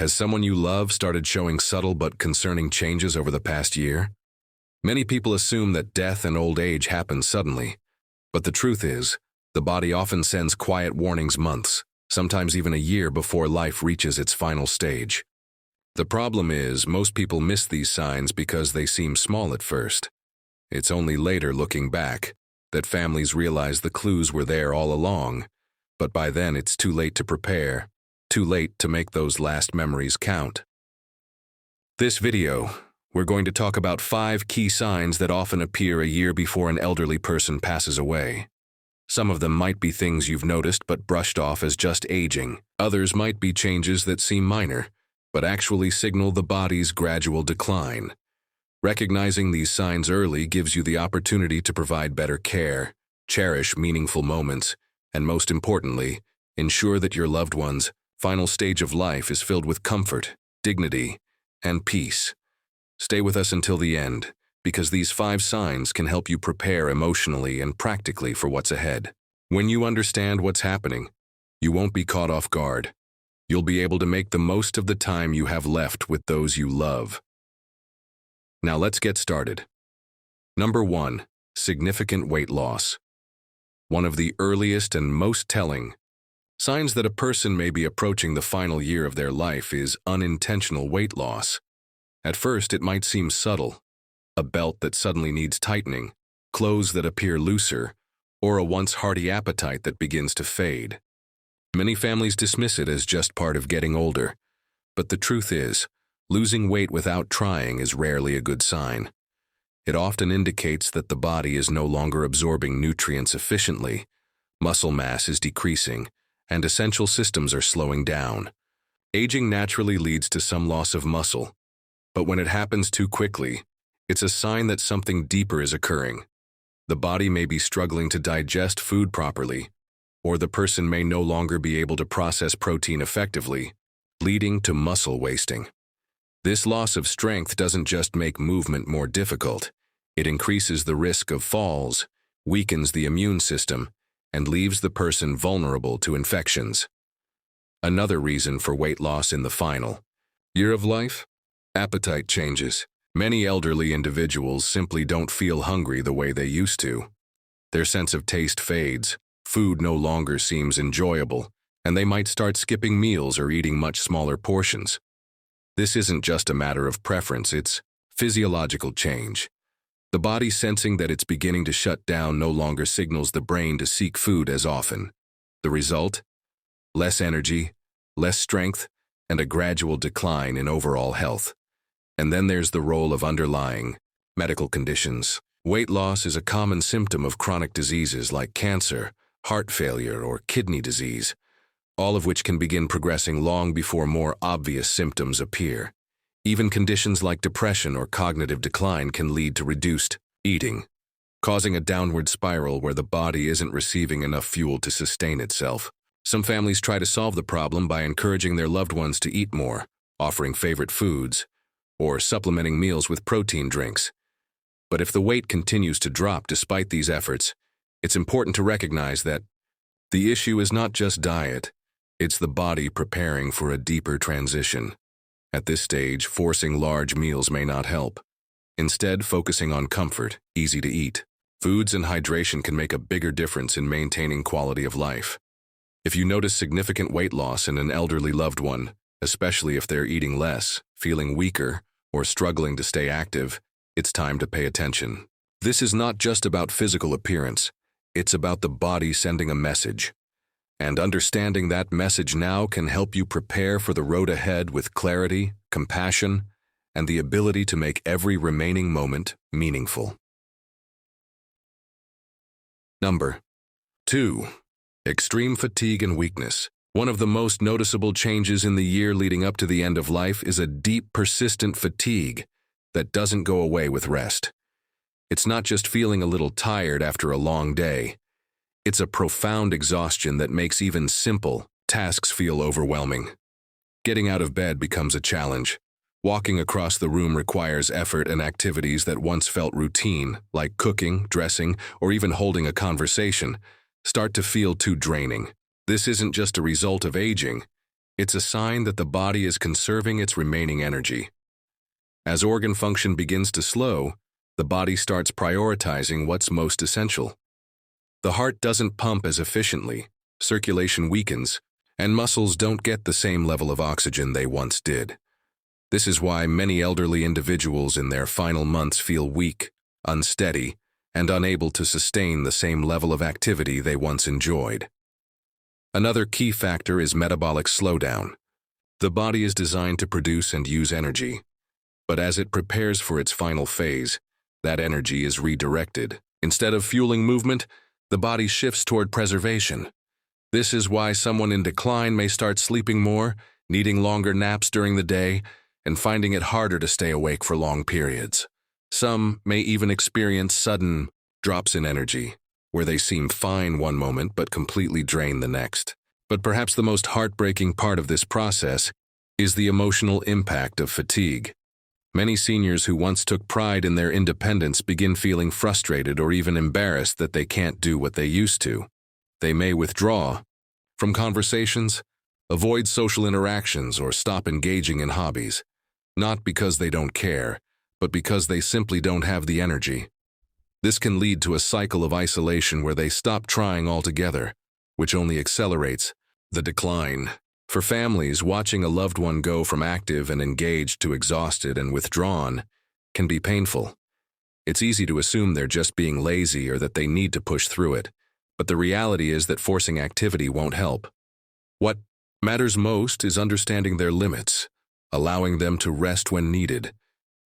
Has someone you love started showing subtle but concerning changes over the past year? Many people assume that death and old age happen suddenly, but the truth is, the body often sends quiet warnings months, sometimes even a year before life reaches its final stage. The problem is, most people miss these signs because they seem small at first. It's only later, looking back, that families realize the clues were there all along, but by then it's too late to prepare, too late to make those last memories count. This video, we're going to talk about 5 key signs that often appear a year before an elderly person passes away. Some of them might be things you've noticed but brushed off as just aging. Others might be changes that seem minor, but actually signal the body's gradual decline. Recognizing these signs early gives you the opportunity to provide better care, cherish meaningful moments, and most importantly, ensure that your loved one's final stage of life is filled with comfort, dignity, and peace. Stay with us until the end, because these 5 signs can help you prepare emotionally and practically for what's ahead. When you understand what's happening, you won't be caught off guard. You'll be able to make the most of the time you have left with those you love. Now let's get started. Number 1, significant weight loss. One of the earliest and most telling signs that a person may be approaching the final year of their life is unintentional weight loss. At first, it might seem subtle. A belt that suddenly needs tightening, clothes that appear looser, or a once hearty appetite that begins to fade. Many families dismiss it as just part of getting older, but the truth is, losing weight without trying is rarely a good sign. It often indicates that the body is no longer absorbing nutrients efficiently, muscle mass is decreasing, and essential systems are slowing down. Aging naturally leads to some loss of muscle, but when it happens too quickly, it's a sign that something deeper is occurring. The body may be struggling to digest food properly, or the person may no longer be able to process protein effectively, leading to muscle wasting. This loss of strength doesn't just make movement more difficult, it increases the risk of falls, weakens the immune system, and leaves the person vulnerable to infections. Another reason for weight loss in the final year of life? Appetite changes. Many elderly individuals simply don't feel hungry the way they used to. Their sense of taste fades, food no longer seems enjoyable, and they might start skipping meals or eating much smaller portions. This isn't just a matter of preference, it's physiological change. The body, sensing that it's beginning to shut down, no longer signals the brain to seek food as often. The result? Less energy, less strength, and a gradual decline in overall health. And then there's the role of underlying medical conditions. Weight loss is a common symptom of chronic diseases like cancer, heart failure, or kidney disease, all of which can begin progressing long before more obvious symptoms appear. Even conditions like depression or cognitive decline can lead to reduced eating, causing a downward spiral where the body isn't receiving enough fuel to sustain itself. Some families try to solve the problem by encouraging their loved ones to eat more, offering favorite foods, or supplementing meals with protein drinks. But if the weight continues to drop despite these efforts, it's important to recognize that the issue is not just diet, it's the body preparing for a deeper transition. At this stage, forcing large meals may not help. Instead, focusing on comfort, easy to eat, foods and hydration can make a bigger difference in maintaining quality of life. If you notice significant weight loss in an elderly loved one, especially if they're eating less, feeling weaker, or struggling to stay active, it's time to pay attention. This is not just about physical appearance, it's about the body sending a message. And understanding that message now can help you prepare for the road ahead with clarity, compassion, and the ability to make every remaining moment meaningful. Number 2. Extreme fatigue and weakness. One of the most noticeable changes in the year leading up to the end of life is a deep, persistent fatigue that doesn't go away with rest. It's not just feeling a little tired after a long day. It's a profound exhaustion that makes even simple tasks feel overwhelming. Getting out of bed becomes a challenge. Walking across the room requires effort, and activities that once felt routine, like cooking, dressing, or even holding a conversation, start to feel too draining. This isn't just a result of aging, It's a sign that the body is conserving its remaining energy. As organ function begins to slow, the body starts prioritizing what's most essential. The heart doesn't pump as efficiently, circulation weakens, and muscles don't get the same level of oxygen they once did. This is why many elderly individuals in their final months feel weak, unsteady, and unable to sustain the same level of activity they once enjoyed. Another key factor is metabolic slowdown. The body is designed to produce and use energy, but as it prepares for its final phase, that energy is redirected. Instead of fueling movement, the body shifts toward preservation. This is why someone in decline may start sleeping more, needing longer naps during the day, and finding it harder to stay awake for long periods. Some may even experience sudden drops in energy, where they seem fine one moment but completely drain the next. But perhaps the most heartbreaking part of this process is the emotional impact of fatigue. Many seniors who once took pride in their independence begin feeling frustrated or even embarrassed that they can't do what they used to. They may withdraw from conversations, avoid social interactions, or stop engaging in hobbies, not because they don't care, but because they simply don't have the energy. This can lead to a cycle of isolation where they stop trying altogether, which only accelerates the decline. For families, watching a loved one go from active and engaged to exhausted and withdrawn can be painful. It's easy to assume they're just being lazy or that they need to push through it, but the reality is that forcing activity won't help. What matters most is understanding their limits, allowing them to rest when needed,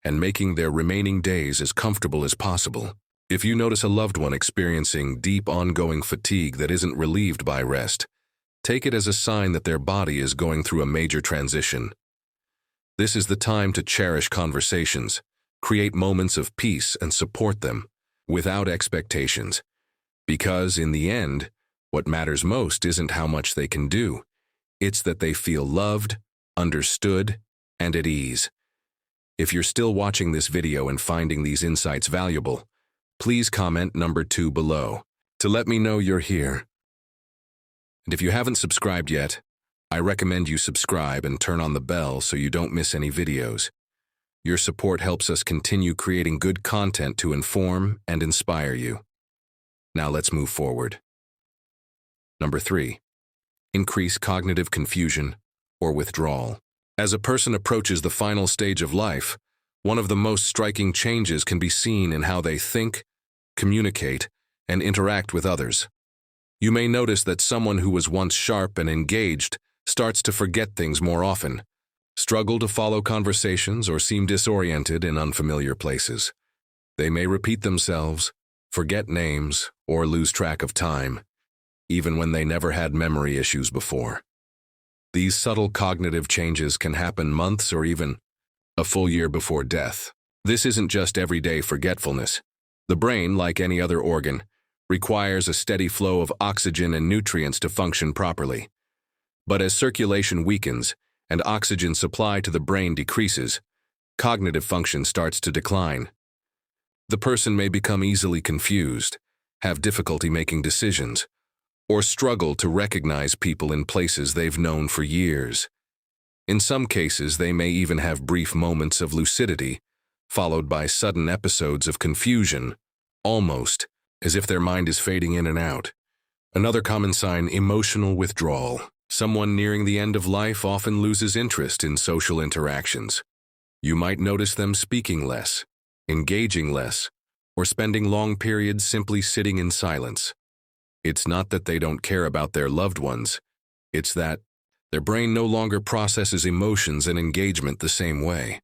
and making their remaining days as comfortable as possible. If you notice a loved one experiencing deep ongoing fatigue that isn't relieved by rest, take it as a sign that their body is going through a major transition. This is the time to cherish conversations, create moments of peace, and support them without expectations. Because in the end, what matters most isn't how much they can do. It's that they feel loved, understood, and at ease. If you're still watching this video and finding these insights valuable, please comment number 2 below to let me know you're here. And if you haven't subscribed yet, I recommend you subscribe and turn on the bell so you don't miss any videos. Your support helps us continue creating good content to inform and inspire you. Now let's move forward. Number 3. Increase cognitive confusion or withdrawal. As a person approaches the final stage of life, one of the most striking changes can be seen in how they think, communicate, and interact with others. You may notice that someone who was once sharp and engaged starts to forget things more often, struggle to follow conversations, or seem disoriented in unfamiliar places. They may repeat themselves, forget names, or lose track of time, even when they never had memory issues before. These subtle cognitive changes can happen months or even a full year before death. This isn't just everyday forgetfulness. The brain, like any other organ, requires a steady flow of oxygen and nutrients to function properly. But as circulation weakens and oxygen supply to the brain decreases, cognitive function starts to decline. The person may become easily confused, have difficulty making decisions, or struggle to recognize people in places they've known for years. In some cases, they may even have brief moments of lucidity, followed by sudden episodes of confusion, almost as if their mind is fading in and out. Another common sign: emotional withdrawal. Someone nearing the end of life often loses interest in social interactions. You might notice them speaking less, engaging less, or spending long periods simply sitting in silence. It's not that they don't care about their loved ones, it's that their brain no longer processes emotions and engagement the same way.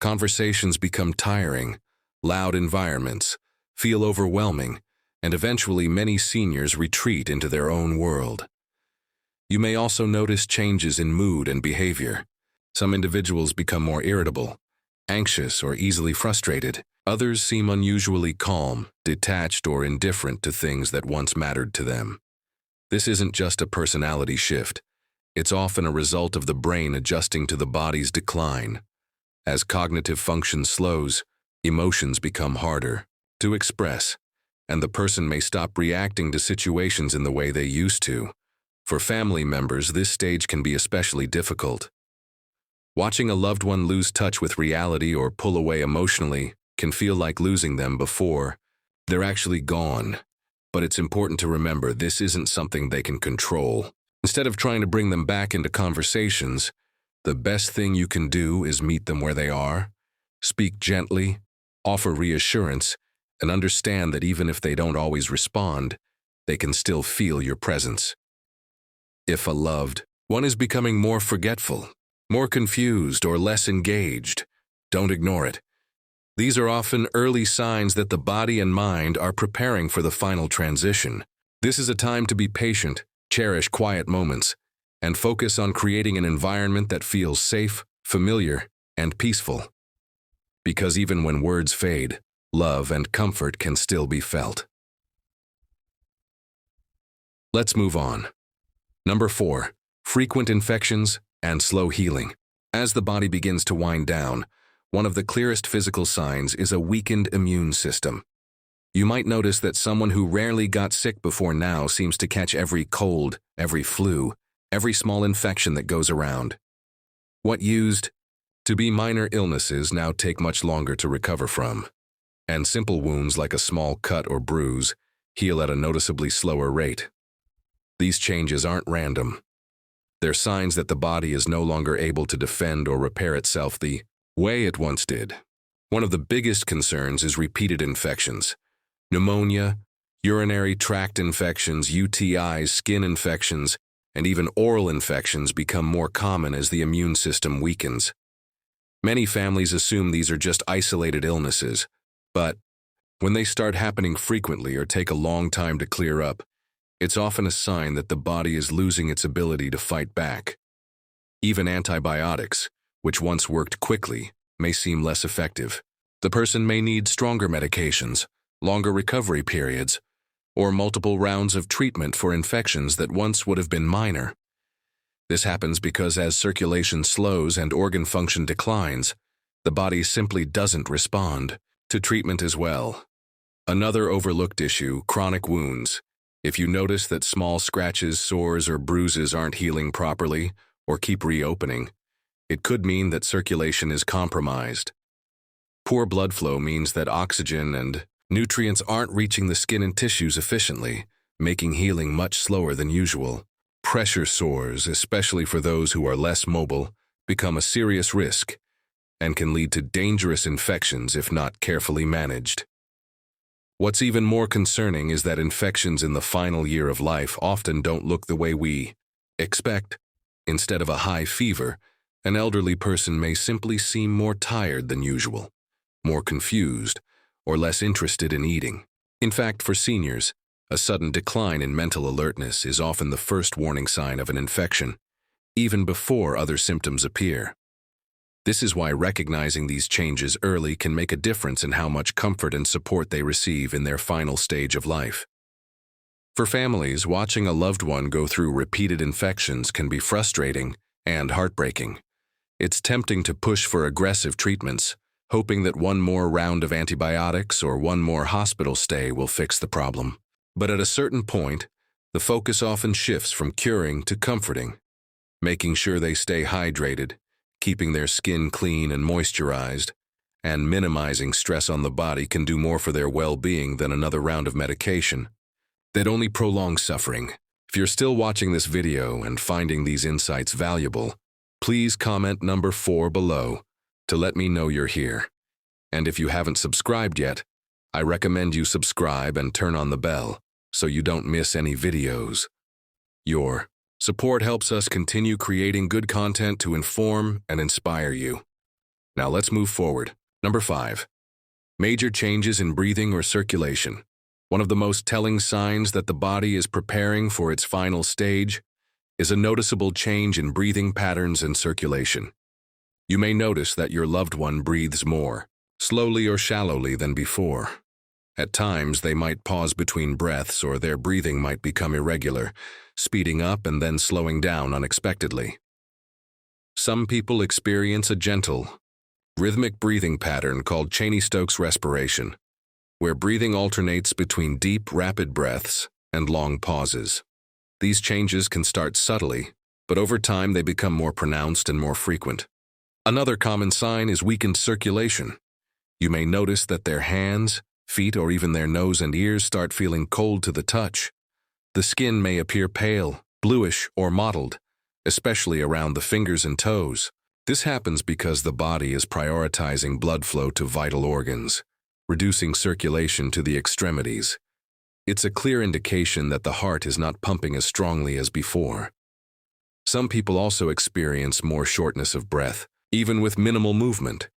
Conversations become tiring, loud environments feel overwhelming, and eventually many seniors retreat into their own world. You may also notice changes in mood and behavior. Some individuals become more irritable, anxious, or easily frustrated. Others seem unusually calm, detached, or indifferent to things that once mattered to them. This isn't just a personality shift. It's often a result of the brain adjusting to the body's decline. As cognitive function slows, emotions become harder to express, and the person may stop reacting to situations in the way they used to. For family members, this stage can be especially difficult. Watching a loved one lose touch with reality or pull away emotionally can feel like losing them before they're actually gone. But it's important to remember this isn't something they can control. Instead of trying to bring them back into conversations, the best thing you can do is meet them where they are, speak gently, offer reassurance, and understand that even if they don't always respond, they can still feel your presence. If a loved one is becoming more forgetful, more confused, or less engaged, don't ignore it. These are often early signs that the body and mind are preparing for the final transition. This is a time to be patient, cherish quiet moments, and focus on creating an environment that feels safe, familiar, and peaceful. Because even when words fade, love and comfort can still be felt. Let's move on. Number 4, frequent infections and slow healing. As the body begins to wind down, one of the clearest physical signs is a weakened immune system. You might notice that someone who rarely got sick before now seems to catch every cold, every flu, every small infection that goes around. What used to be minor illnesses now take much longer to recover from, and simple wounds like a small cut or bruise heal at a noticeably slower rate. These changes aren't random. They're signs that the body is no longer able to defend or repair itself the way it once did. One of the biggest concerns is repeated infections. Pneumonia, urinary tract infections, UTIs, skin infections, and even oral infections become more common as the immune system weakens. Many families assume these are just isolated illnesses, but when they start happening frequently or take a long time to clear up, it's often a sign that the body is losing its ability to fight back. Even antibiotics, which once worked quickly, may seem less effective. The person may need stronger medications, longer recovery periods, or multiple rounds of treatment for infections that once would have been minor. This happens because as circulation slows and organ function declines, the body simply doesn't respond to treatment as well. Another overlooked issue, chronic wounds. If you notice that small scratches, sores, or bruises aren't healing properly or keep reopening, it could mean that circulation is compromised. Poor blood flow means that oxygen and nutrients aren't reaching the skin and tissues efficiently, making healing much slower than usual. Pressure sores, especially for those who are less mobile, become a serious risk and can lead to dangerous infections if not carefully managed. What's even more concerning is that infections in the final year of life often don't look the way we expect. Instead of a high fever, an elderly person may simply seem more tired than usual, more confused, or less interested in eating. In fact, for seniors, a sudden decline in mental alertness is often the first warning sign of an infection, even before other symptoms appear. This is why recognizing these changes early can make a difference in how much comfort and support they receive in their final stage of life. For families, watching a loved one go through repeated infections can be frustrating and heartbreaking. It's tempting to push for aggressive treatments, hoping that one more round of antibiotics or one more hospital stay will fix the problem. But at a certain point, the focus often shifts from curing to comforting, making sure they stay hydrated, keeping their skin clean and moisturized, and minimizing stress on the body can do more for their well-being than another round of medication. That only prolongs suffering. If you're still watching this video and finding these insights valuable, please comment number 4 below to let me know you're here. And if you haven't subscribed yet, I recommend you subscribe and turn on the bell so you don't miss any videos. Your support helps us continue creating good content to inform and inspire you. Now let's move forward. Number 5. Major changes in breathing or circulation. One of the most telling signs that the body is preparing for its final stage is a noticeable change in breathing patterns and circulation. You may notice that your loved one breathes more slowly or shallowly than before. At times, they might pause between breaths or their breathing might become irregular, speeding up and then slowing down unexpectedly. Some people experience a gentle, rhythmic breathing pattern called Cheney-Stokes respiration, where breathing alternates between deep, rapid breaths and long pauses. These changes can start subtly, but over time they become more pronounced and more frequent. Another common sign is weakened circulation. You may notice that their hands, feet, or even their nose and ears start feeling cold to the touch. The skin may appear pale, bluish, or mottled, especially around the fingers and toes. This happens because the body is prioritizing blood flow to vital organs, reducing circulation to the extremities. It's a clear indication that the heart is not pumping as strongly as before. Some people also experience more shortness of breath, even with minimal movement.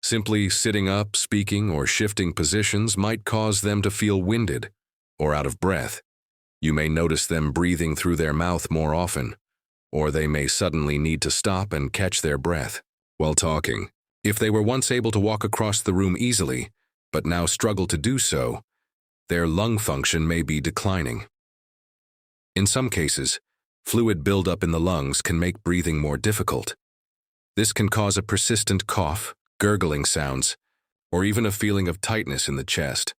Simply sitting up, speaking, or shifting positions might cause them to feel winded or out of breath. You may notice them breathing through their mouth more often, or they may suddenly need to stop and catch their breath while talking. If they were once able to walk across the room easily, but now struggle to do so, their lung function may be declining. In some cases, fluid buildup in the lungs can make breathing more difficult. This can cause a persistent cough, gurgling sounds, or even a feeling of tightness in the chest.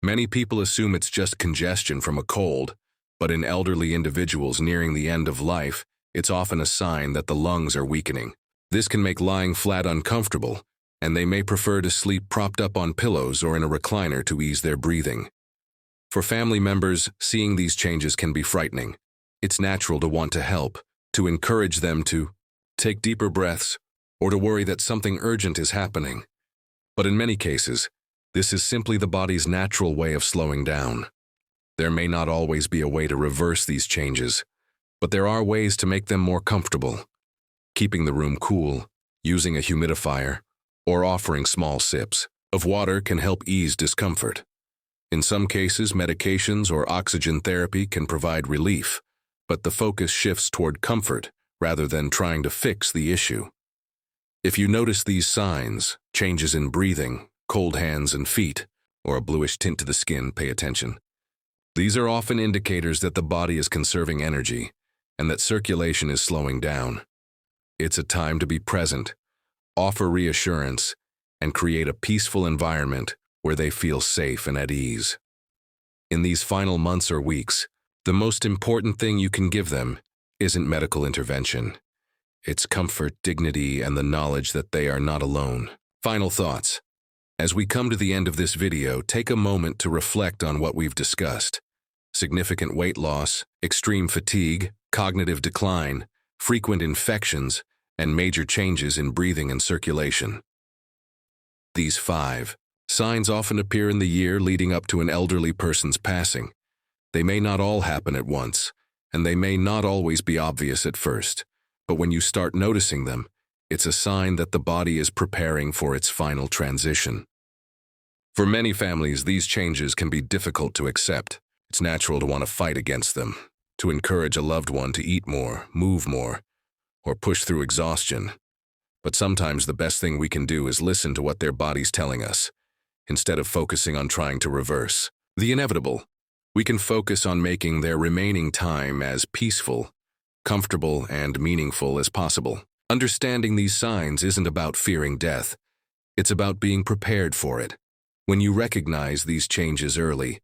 Many people assume it's just congestion from a cold, but in elderly individuals nearing the end of life, it's often a sign that the lungs are weakening. This can make lying flat uncomfortable, and they may prefer to sleep propped up on pillows or in a recliner to ease their breathing. For family members, seeing these changes can be frightening. It's natural to want to help, to encourage them to take deeper breaths, or to worry that something urgent is happening. But in many cases, this is simply the body's natural way of slowing down. There may not always be a way to reverse these changes, but there are ways to make them more comfortable. Keeping the room cool, using a humidifier, or offering small sips of water can help ease discomfort. In some cases, medications or oxygen therapy can provide relief, but the focus shifts toward comfort rather than trying to fix the issue. If you notice these signs, changes in breathing, cold hands and feet, or a bluish tint to the skin, pay attention. These are often indicators that the body is conserving energy and that circulation is slowing down. It's a time to be present, offer reassurance, and create a peaceful environment where they feel safe and at ease. In these final months or weeks, the most important thing you can give them isn't medical intervention. It's comfort, dignity, and the knowledge that they are not alone. Final thoughts. As we come to the end of this video, take a moment to reflect on what we've discussed. Significant weight loss, extreme fatigue, cognitive decline, frequent infections, and major changes in breathing and circulation. These 5 signs often appear in the year leading up to an elderly person's passing. They may not all happen at once, and they may not always be obvious at first, but when you start noticing them, it's a sign that the body is preparing for its final transition. For many families, these changes can be difficult to accept. It's natural to want to fight against them, to encourage a loved one to eat more, move more, or push through exhaustion. But sometimes the best thing we can do is listen to what their body's telling us, instead of focusing on trying to reverse the inevitable. We can focus on making their remaining time as peaceful, comfortable, and meaningful as possible. Understanding these signs isn't about fearing death. It's about being prepared for it. When you recognize these changes early,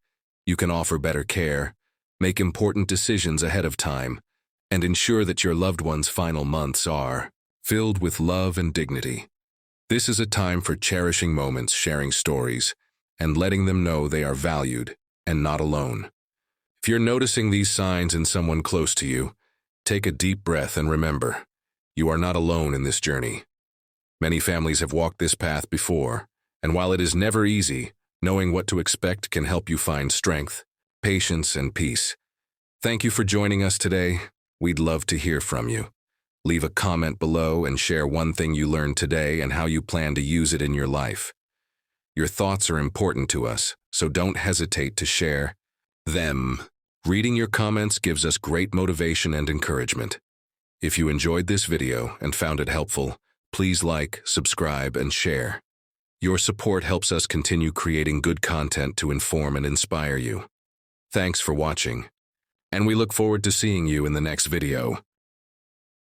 you can offer better care, make important decisions ahead of time, and ensure that your loved one's final months are filled with love and dignity. This is a time for cherishing moments, sharing stories, and letting them know they are valued and not alone. If you're noticing these signs in someone close to you, take a deep breath and remember, you are not alone in this journey. Many families have walked this path before, and while it is never easy, knowing what to expect can help you find strength, patience, and peace. Thank you for joining us today. We'd love to hear from you. Leave a comment below and share one thing you learned today and how you plan to use it in your life. Your thoughts are important to us, so don't hesitate to share them. Reading your comments gives us great motivation and encouragement. If you enjoyed this video and found it helpful, please like, subscribe, and share. Your support helps us continue creating good content to inform and inspire you. Thanks for watching, and we look forward to seeing you in the next video.